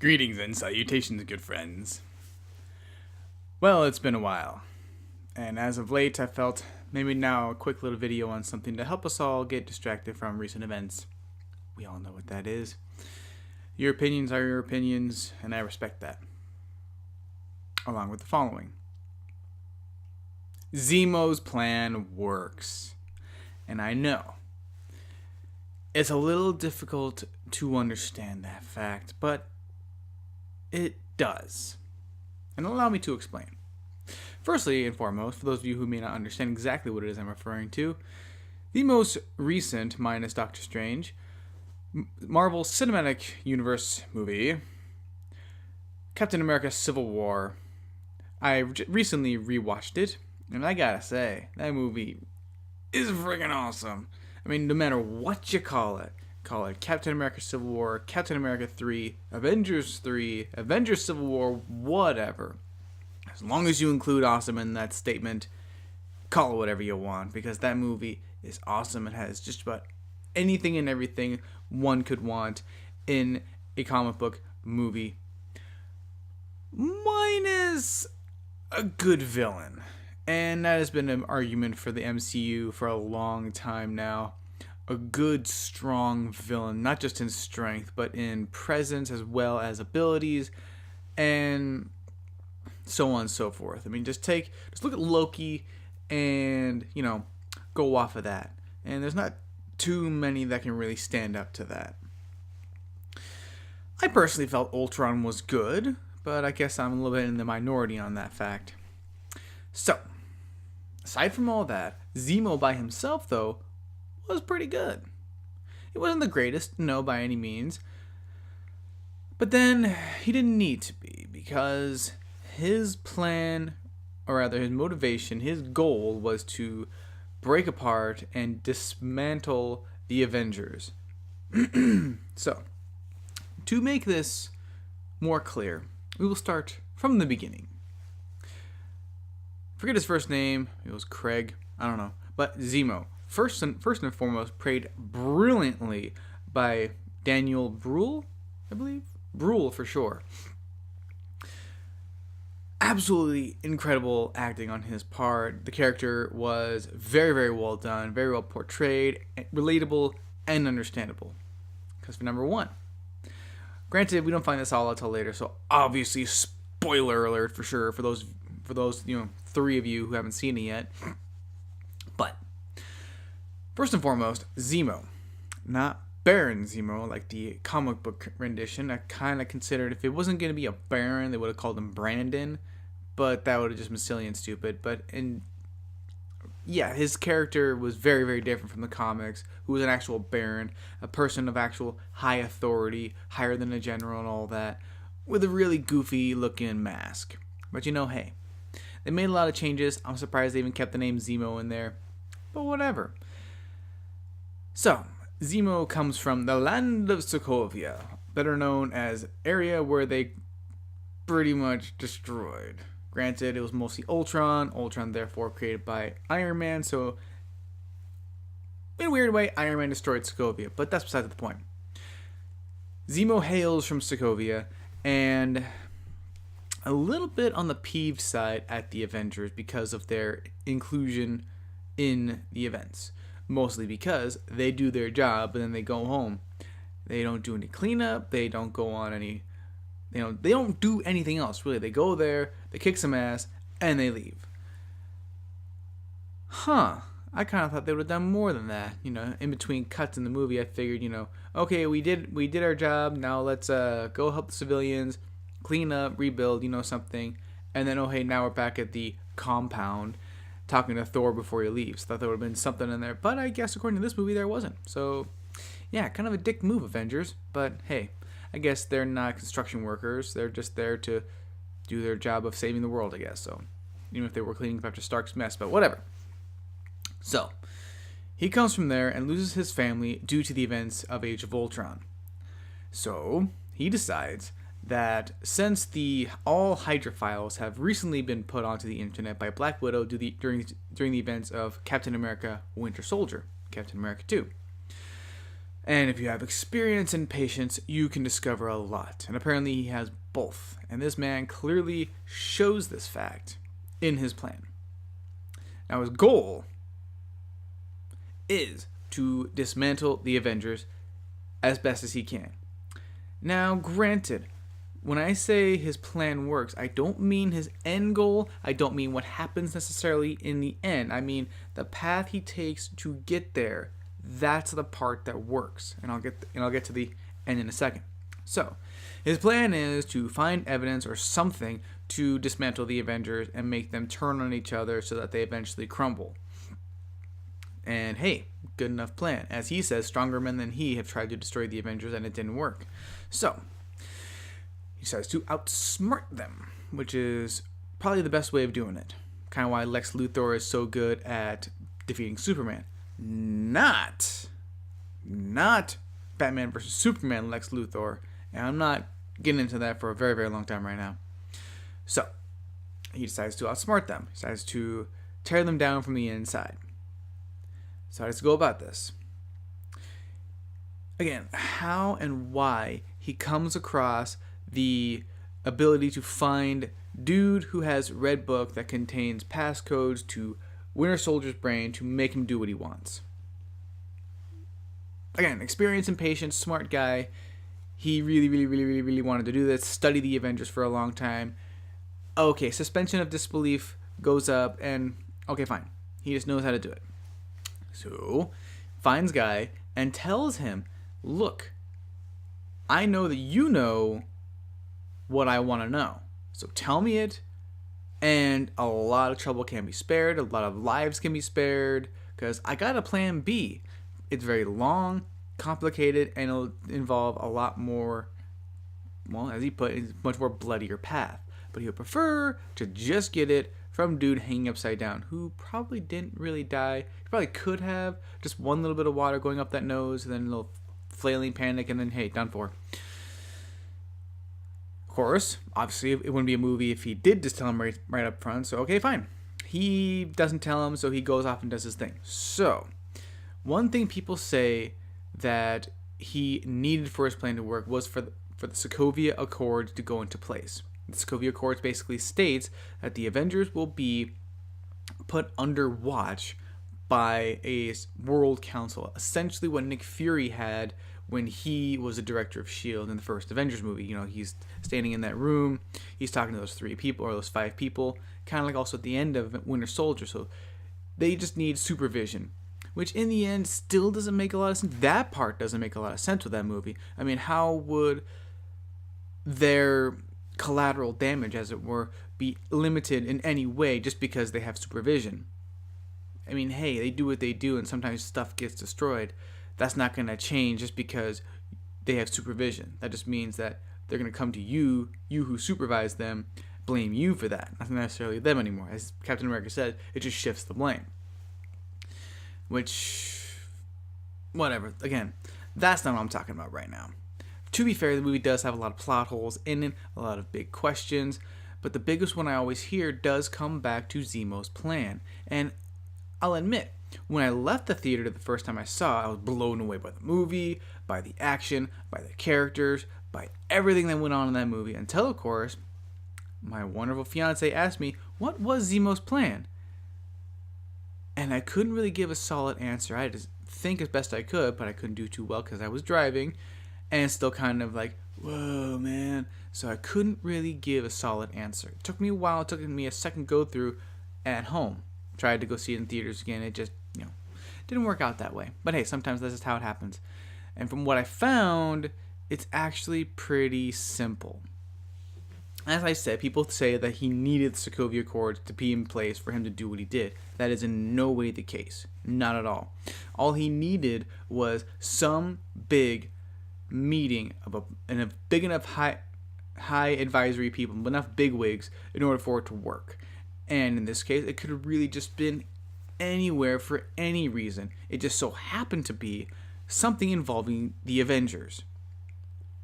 Greetings and salutations, good friends. Well, it's been a while, and as of late I felt maybe now a quick little video on something to help us all get distracted from recent events. We all know what that is. Your opinions are your opinions, and I respect that. Along with the following. Zemo's plan works. And I know it's a little difficult to understand that fact, but it does. And allow me to explain. Firstly and foremost, for those of you who may not understand exactly what it is I'm referring to, the most recent, minus Doctor Strange, Marvel Cinematic Universe movie, Captain America Civil War. I recently rewatched it, and I gotta say, that movie is freaking awesome. I mean, no matter what you call it Captain America Civil War, Captain America 3, Avengers 3, Avengers Civil War, whatever. As long as you include awesome in that statement, call it whatever you want, because that movie is awesome. It has just about anything and everything one could want in a comic book movie, minus a good villain. And that has been an argument for the MCU for a long time now. A good, strong villain, not just in strength, but in presence as well as abilities, and so on and so forth. I mean, just look at Loki and, go off of that. And there's not too many that can really stand up to that. I personally felt Ultron was good, but I guess I'm a little bit in the minority on that fact. So, aside from all that, Zemo by himself, though, was pretty good. It wasn't the greatest, no, by any means. But then, he didn't need to be, because his plan, or rather his motivation, his goal was to break apart and dismantle the Avengers. So, to make this more clear, we will start from the beginning. Forget his first name, it was Craig, I don't know, but Zemo. First and foremost, played brilliantly by Daniel Bruhl, I believe? Bruhl for sure. Absolutely incredible acting on his part. The character was very, very well done, very well portrayed, relatable, and understandable. Because for number one, granted, we don't find this all out till later, so obviously, spoiler alert for sure for those three of you who haven't seen it yet. But first and foremost, Zemo, not Baron Zemo, like the comic book rendition. I kind of considered if it wasn't going to be a Baron, they would have called him Brandon, but that would have just been silly and stupid. But his character was very, very different from the comics, who was an actual Baron, a person of actual high authority, higher than a general and all that, with a really goofy looking mask. But hey, they made a lot of changes. I'm surprised they even kept the name Zemo in there, but whatever. So, Zemo comes from the land of Sokovia, better known as area where they pretty much destroyed. Granted, it was mostly Ultron therefore created by Iron Man, so in a weird way, Iron Man destroyed Sokovia, but that's beside the point. Zemo hails from Sokovia, and a little bit on the peeved side at the Avengers because of their inclusion in the events. Mostly because they do their job and then they go home. They don't do any cleanup. They don't go on any, they don't do anything else, really. They go there, they kick some ass, and they leave. I kind of thought they would have done more than that. In between cuts in the movie, I figured, okay, we did our job. Now let's go help the civilians, clean up, rebuild, something. And then, hey, now we're back at the compound talking to Thor before he leaves. Thought there would have been something in there, but I guess according to this movie there wasn't. So yeah, kind of a dick move, Avengers, but hey, I guess they're not construction workers. They're just there to do their job of saving the world, I guess. So even if they were cleaning up after Stark's mess, but whatever. So he comes from there and loses his family due to the events of Age of Ultron. So he decides that since all Hydra files have recently been put onto the internet by Black Widow during the events of Captain America Winter Soldier, Captain America 2, And if you have experience and patience, you can discover a lot. And apparently he has both. And this man clearly shows this fact in his plan. Now his goal is to dismantle the Avengers as best as he can. Now, granted, when I say his plan works, I don't mean his end goal. I don't mean what happens necessarily in the end. I mean the path he takes to get there. That's the part that works, and I'll get to the end in a second. So, his plan is to find evidence or something to dismantle the Avengers and make them turn on each other so that they eventually crumble. And hey, good enough plan. As he says, stronger men than he have tried to destroy the Avengers and it didn't work. So, he decides to outsmart them, which is probably the best way of doing it. Kind of why Lex Luthor is so good at defeating Superman. Not Batman versus Superman Lex Luthor. And I'm not getting into that for a very, very long time right now. So, he decides to outsmart them. He decides to tear them down from the inside. So how does he go about this? Again, how and why he comes across the ability to find dude who has Red Book that contains passcodes to Winter Soldier's brain to make him do what he wants. Again, experience and patience, smart guy. He really wanted to do this, study the Avengers for a long time. Okay, suspension of disbelief goes up, and okay, fine. He just knows how to do it. So, finds guy and tells him, look, I know that you know what I want to know. So tell me it, and a lot of trouble can be spared, a lot of lives can be spared, because I got a plan B. It's very long, complicated, and it'll involve a lot more, well, as he put it, much more bloodier path. But he would prefer to just get it from dude hanging upside down, who probably didn't really die. He probably could have. Just one little bit of water going up that nose, and then a little flailing panic, and then, hey, done for. Of course, obviously, it wouldn't be a movie if he did just tell him right up front, so okay, fine. He doesn't tell him, so he goes off and does his thing. So, one thing people say that he needed for his plan to work was for the Sokovia Accords to go into place. The Sokovia Accords basically states that the Avengers will be put under watch by a world council. Essentially what Nick Fury had when he was the director of S.H.I.E.L.D. in the first Avengers movie. You know, he's standing in that room, he's talking to those 3 people, or those 5 people, kind of like also at the end of Winter Soldier. So they just need supervision, which in the end still doesn't make a lot of sense. That part doesn't make a lot of sense with that movie. I mean, how would their collateral damage, as it were, be limited in any way just because they have supervision? I mean, hey, they do what they do, and sometimes stuff gets destroyed. That's not going to change just because they have supervision. That just means that they're going to come to you who supervise them, blame you for that. Not necessarily them anymore. As Captain America said, it just shifts the blame. Which, whatever. Again, that's not what I'm talking about right now. To be fair, the movie does have a lot of plot holes in it, a lot of big questions, but the biggest one I always hear does come back to Zemo's plan. And I'll admit, when I left the theater the first time I saw it, I was blown away by the movie, by the action, by the characters, by everything that went on in that movie, until, of course, my wonderful fiance asked me, what was Zemo's plan? And I couldn't really give a solid answer. I had to think as best I could, but I couldn't do too well because I was driving, and still kind of like, whoa, man. So I couldn't really give a solid answer. It took me a while. It took me a second go through at home. Tried to go see it in theaters again. It just, didn't work out that way. But hey, sometimes that's just how it happens. And from what I found, it's actually pretty simple. As I said, people say that he needed the Sokovia Accords to be in place for him to do what he did. That is in no way the case. Not at all. All he needed was some big meeting of a big enough high advisory people, enough bigwigs in order for it to work. And in this case, it could have really just been anywhere for any reason. It just so happened to be something involving the Avengers.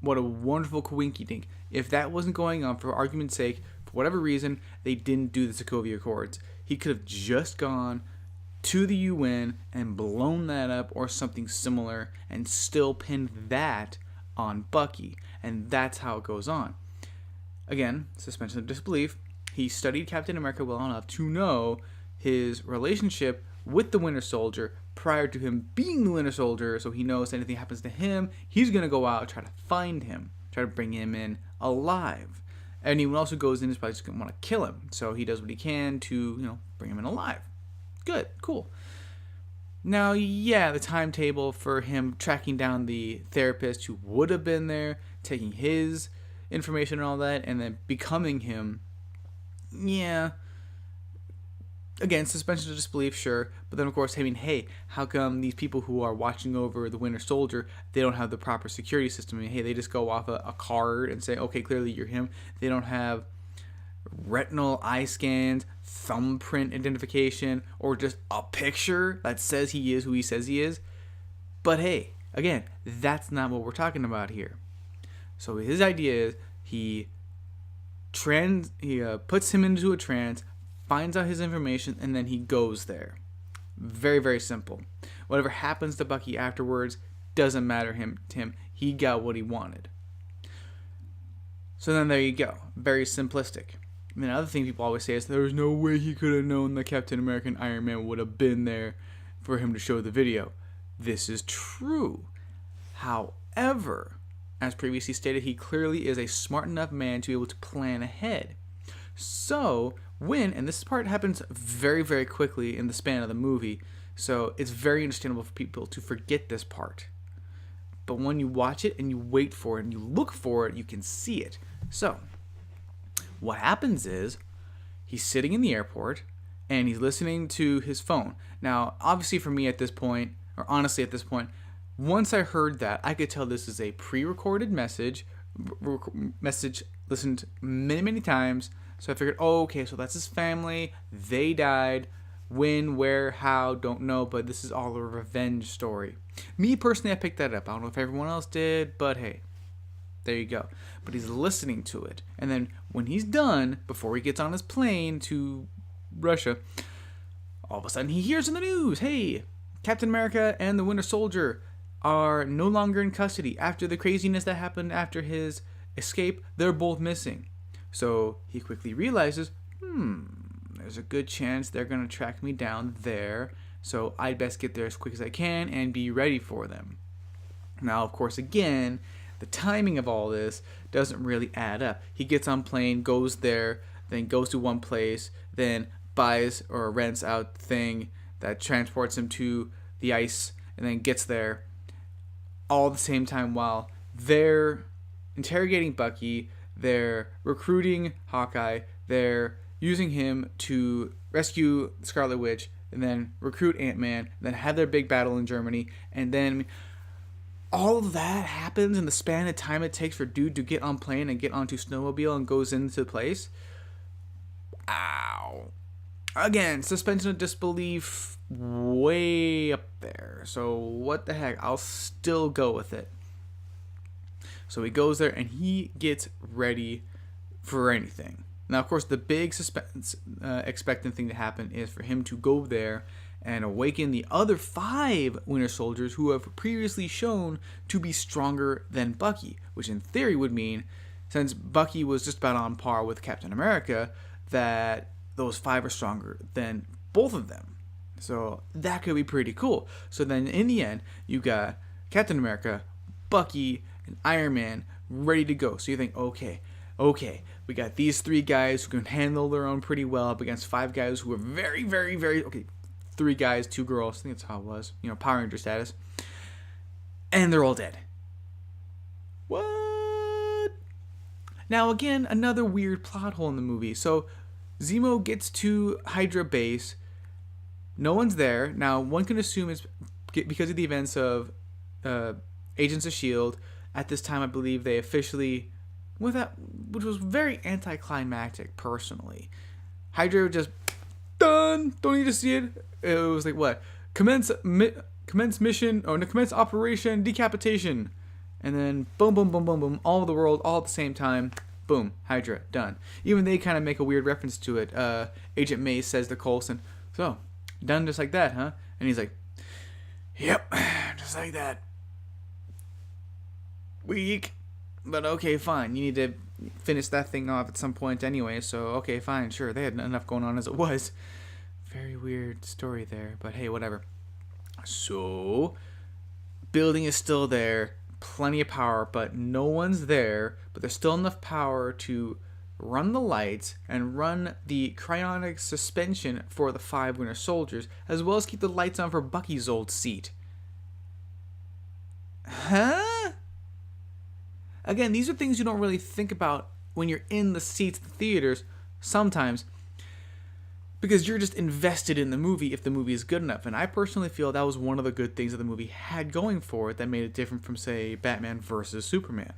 What a wonderful coinky-dink. If that wasn't going on, for argument's sake, for whatever reason, they didn't do the Sokovia Accords, he could have just gone to the UN and blown that up or something similar and still pinned that on Bucky. And that's how it goes on. Again, suspension of disbelief. He studied Captain America well enough to know his relationship with the Winter Soldier prior to him being the Winter Soldier, so he knows anything happens to him, he's going to go out and try to find him, try to bring him in alive. Anyone else who goes in is probably just going to want to kill him, so he does what he can to, bring him in alive. Good, cool. Now, yeah, the timetable for him tracking down the therapist who would have been there, taking his information and all that, and then becoming him, yeah. Again, suspension of disbelief, sure. But then, of course, hey, how come these people who are watching over the Winter Soldier, they don't have the proper security system? Hey, they just go off a card and say, okay, clearly you're him. They don't have retinal eye scans, thumbprint identification, or just a picture that says he is who he says he is. But hey, again, that's not what we're talking about here. So his idea is he puts him into a trance, finds out his information, and then he goes there. Very, very simple. Whatever happens to Bucky afterwards doesn't matter to him. He got what he wanted. So then there you go. Very simplistic. And then another thing people always say is there's no way he could have known that Captain America and Iron Man would have been there for him to show the video. This is true. However, as previously stated, he clearly is a smart enough man to be able to plan ahead. So, and this part happens very, very quickly in the span of the movie, so it's very understandable for people to forget this part. But when you watch it and you wait for it and you look for it, you can see it. So, what happens is, he's sitting in the airport and he's listening to his phone. Now, obviously for me at this point, or honestly at this point, once I heard that, I could tell this is a pre-recorded message listened many, many times. So I figured, okay, so that's his family. They died. When, where, how, don't know. But this is all a revenge story. Me, personally, I picked that up. I don't know if everyone else did, but hey, there you go. But he's listening to it. And then when he's done, before he gets on his plane to Russia, all of a sudden he hears in the news, hey, Captain America and the Winter Soldier are no longer in custody. After the craziness that happened after his escape, they're both missing. So he quickly realizes, there's a good chance they're going to track me down there, so I'd best get there as quick as I can and be ready for them. Now, of course, again, the timing of all this doesn't really add up. He gets on plane, goes there, then goes to one place, then buys or rents out the thing that transports him to the ice, and then gets there all at the same time while they're interrogating Bucky, they're recruiting Hawkeye, they're using him to rescue Scarlet Witch, and then recruit Ant-Man, then have their big battle in Germany, and then all of that happens in the span of time it takes for dude to get on plane and get onto snowmobile and goes into the place. Ow. Again, suspension of disbelief way up there. So what the heck? I'll still go with it. So he goes there and he gets ready for anything. Now, of course, the big expectant thing to happen is for him to go there and awaken the other 5 Winter Soldiers who have previously shown to be stronger than Bucky, which in theory would mean, since Bucky was just about on par with Captain America, that those 5 are stronger than both of them. So that could be pretty cool. So then in the end, you got Captain America, Bucky, and Iron Man ready to go. So you think, okay, we got these 3 guys who can handle their own pretty well up against 5 guys who are very, very, very, 3 guys, 2 girls. I think that's how it was. Power Ranger status. And they're all dead. What? Now, again, another weird plot hole in the movie. So Zemo gets to Hydra base. No one's there. Now, one can assume it's because of the events of Agents of S.H.I.E.L.D. At this time, I believe they officially, which was very anticlimactic, personally. Hydra just done. Don't need to see it. It was like, what? Commence mission, or commence operation, decapitation. And then boom, boom, boom, boom, boom. All over the world, all at the same time. Boom. Hydra, done. Even they kind of make a weird reference to it. Agent May says to Coulson, so, Done just like that, huh? And he's like, yep, just like that. Weak. But okay, fine. You need to finish that thing off at some point anyway, so okay, fine, sure. They had enough going on as it was. Very weird story there, but hey, whatever. So, building is still there, plenty of power, but no one's there, but there's still enough power to run the lights and run the cryonic suspension for the 5 Winter Soldiers, as well as keep the lights on for Bucky's old seat. Huh? Again, these are things you don't really think about when you're in the seats at the theaters sometimes, because you're just invested in the movie if the movie is good enough. And I personally feel that was one of the good things that the movie had going for it that made it different from, say, Batman versus Superman.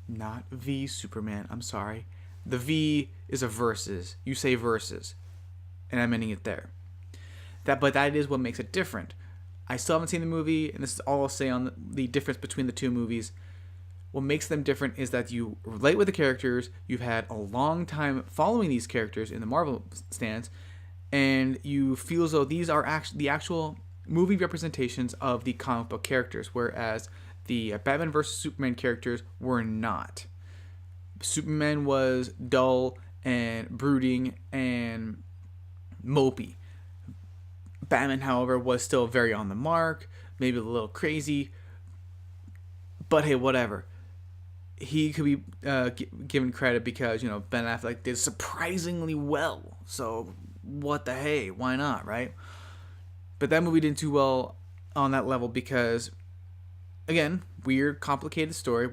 Not V Superman, I'm sorry. The V is a versus. You say versus. And I'm ending it there. But that is what makes it different. I still haven't seen the movie, and this is all I'll say on the difference between the two movies. What makes them different is that you relate with the characters, you've had a long time following these characters in the Marvel stance, and you feel as though these are the actual movie representations of the comic book characters, whereas the Batman vs. Superman characters were not. Superman was dull and brooding and mopey. Batman, however, was still very on the mark, maybe a little crazy, but hey, whatever. He could be given credit because, Ben Affleck did surprisingly well. So, what the hey? Why not, right? But that movie didn't do well on that level because, again, weird, complicated story,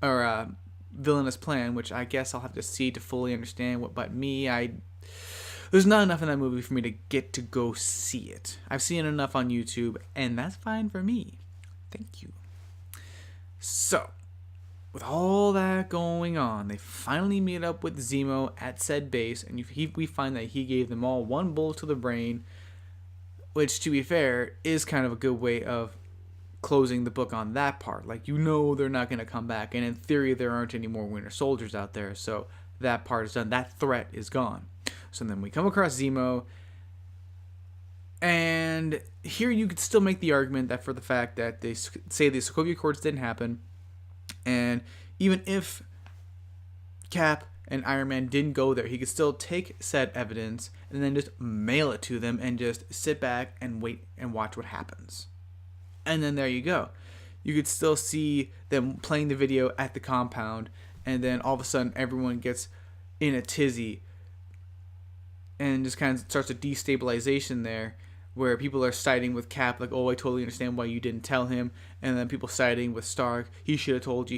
or villainous plan, which I guess I'll have to see to fully understand but there's not enough in that movie for me to get to go see it. I've seen enough on YouTube, and that's fine for me. Thank you. So, with all that going on, they finally meet up with Zemo at said base, and we find that he gave them all one bullet to the brain, which, to be fair, is kind of a good way of closing the book on that part. Like, they're not going to come back, and in theory, there aren't any more Winter Soldiers out there, so that part is done. That threat is gone. So then we come across Zemo, and here you could still make the argument that for the fact that they say the Sokovia Accords didn't happen, and even if Cap and Iron Man didn't go there, he could still take said evidence and then just mail it to them and just sit back and wait and watch what happens. And then there you go. You could still see them playing the video at the compound, and then all of a sudden everyone gets in a tizzy and just kind of starts a destabilization there, where people are siding with Cap, like, oh, I totally understand why you didn't tell him, and then people siding with Stark, he should have told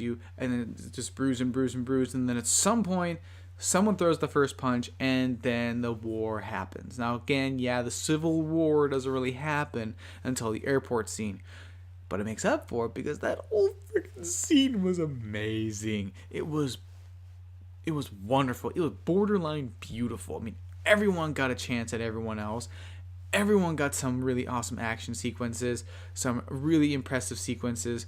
you, and then it's just bruise, and then at some point, someone throws the first punch, and then the war happens. Now, again, the Civil War doesn't really happen until the airport scene, but it makes up for it, because that whole freaking scene was amazing. It was wonderful. It was borderline beautiful. I mean, everyone got a chance at everyone else. Everyone got some really awesome action sequences, some really impressive sequences,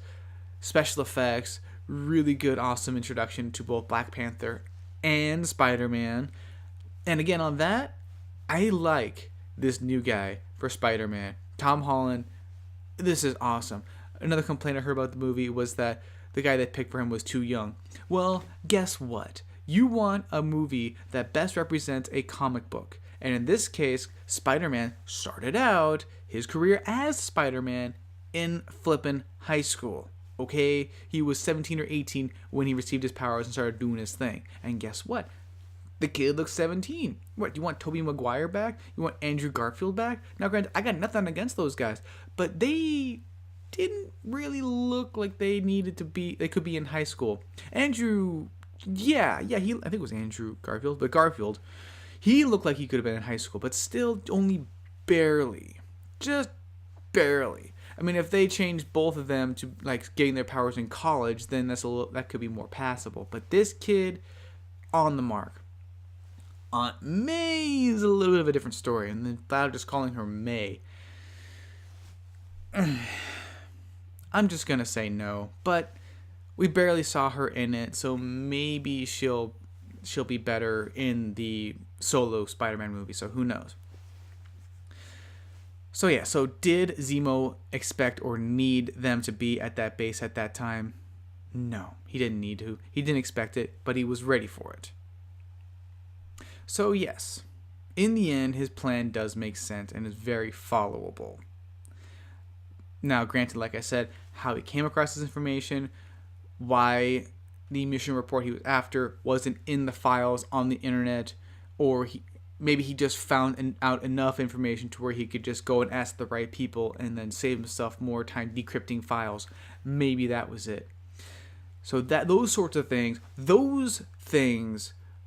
special effects, really good, awesome introduction to both Black Panther and Spider-Man. And again, on that, I like this new guy for Spider-Man, Tom Holland. This is awesome. Another complaint I heard about the movie was that the guy they picked for him was too young. Well, guess what? You want a movie that best represents a comic book. And in this case, Spider-Man started out his career as Spider-Man in flippin' high school. Okay? He was 17 or 18 when he received his powers and started doing his thing. And guess what? The kid looks 17. What, you want Tobey Maguire back? You want Andrew Garfield back? Now, granted, I got nothing against those guys, but they didn't really look like they could be in high school. Andrew, I think it was Andrew Garfield, but Garfield, he looked like he could have been in high school, but still only barely. Just barely. I mean, if they changed both of them to, like, getting their powers in college, then that could be more passable. But this kid, on the mark. Aunt May is a little bit of a different story, and then I'm just calling her May. I'm just going to say no, but we barely saw her in it, so maybe she'll be better in the solo Spider-Man movie, so who knows. So did Zemo expect or need them to be at that base at that time? No, he didn't need to. He didn't expect it, but he was ready for it. So yes, in the end, his plan does make sense and is very followable. Now, granted, like I said, how he came across this information, why the mission report he was after wasn't in the files on the internet, or maybe he just found out enough information to where he could just go and ask the right people and then save himself more time decrypting files. Maybe that was it. So those sorts of things,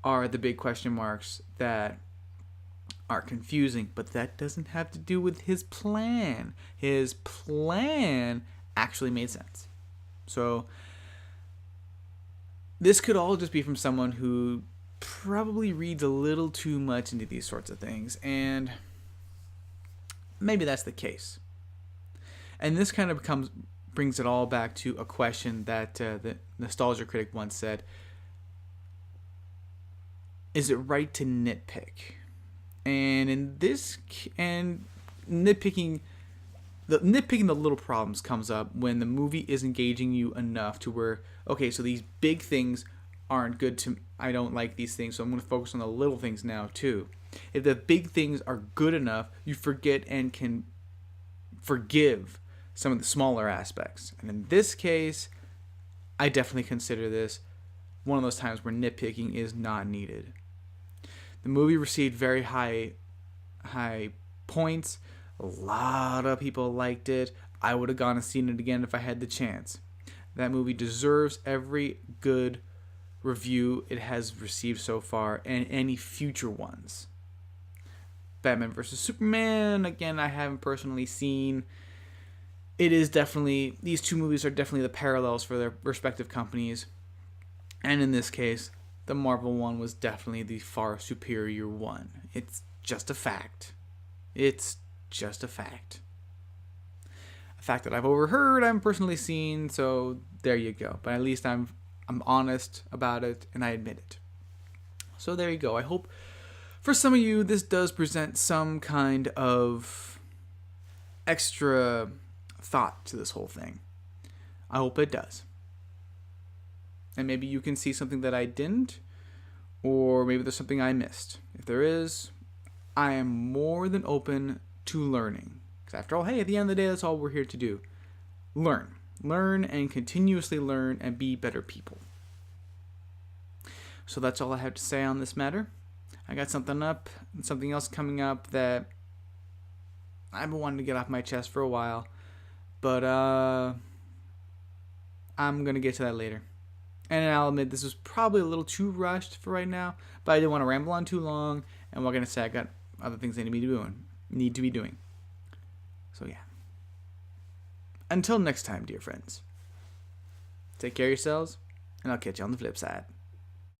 are the big question marks that are confusing, but that doesn't have to do with his plan. His plan actually made sense. So this could all just be from someone who probably reads a little too much into these sorts of things, and maybe that's the case. And this kind of brings it all back to a question that the Nostalgia Critic once said: is it right to nitpick? And nitpicking the little problems comes up when the movie is engaging you enough to where, okay, so these big things aren't good to, I don't like these things, so I'm going to focus on the little things now too. If the big things are good enough, you forget and can forgive some of the smaller aspects. And in this case, I definitely consider this one of those times where nitpicking is not needed. The movie received very high points. A lot of people liked it. I would have gone and seen it again if I had the chance. That movie deserves every good review it has received so far, and any future ones. Batman vs. Superman, again, I haven't personally seen. It is definitely, these two movies are definitely the parallels for their respective companies. And in this case, the Marvel one was definitely the far superior one. It's just a fact. It's just a fact. A fact that I've overheard, I'm personally seen, so there you go. But at least I'm honest about it, and I admit it. So there you go. I hope for some of you this does present some kind of extra thought to this whole thing. I hope it does. And maybe you can see something that I didn't, or maybe there's something I missed. If there is, I am more than open to learning. Because after all, hey, at the end of the day, that's all we're here to do. Learn. Learn and continuously learn and be better people. So that's all I have to say on this matter. I got something else coming up that I've been wanting to get off my chest for a while. But I'm going to get to that later. And I'll admit this was probably a little too rushed for right now, but I didn't want to ramble on too long, and we're going to say I got other things I need to be doing. So yeah. Until next time, dear friends. Take care of yourselves, and I'll catch you on the flip side.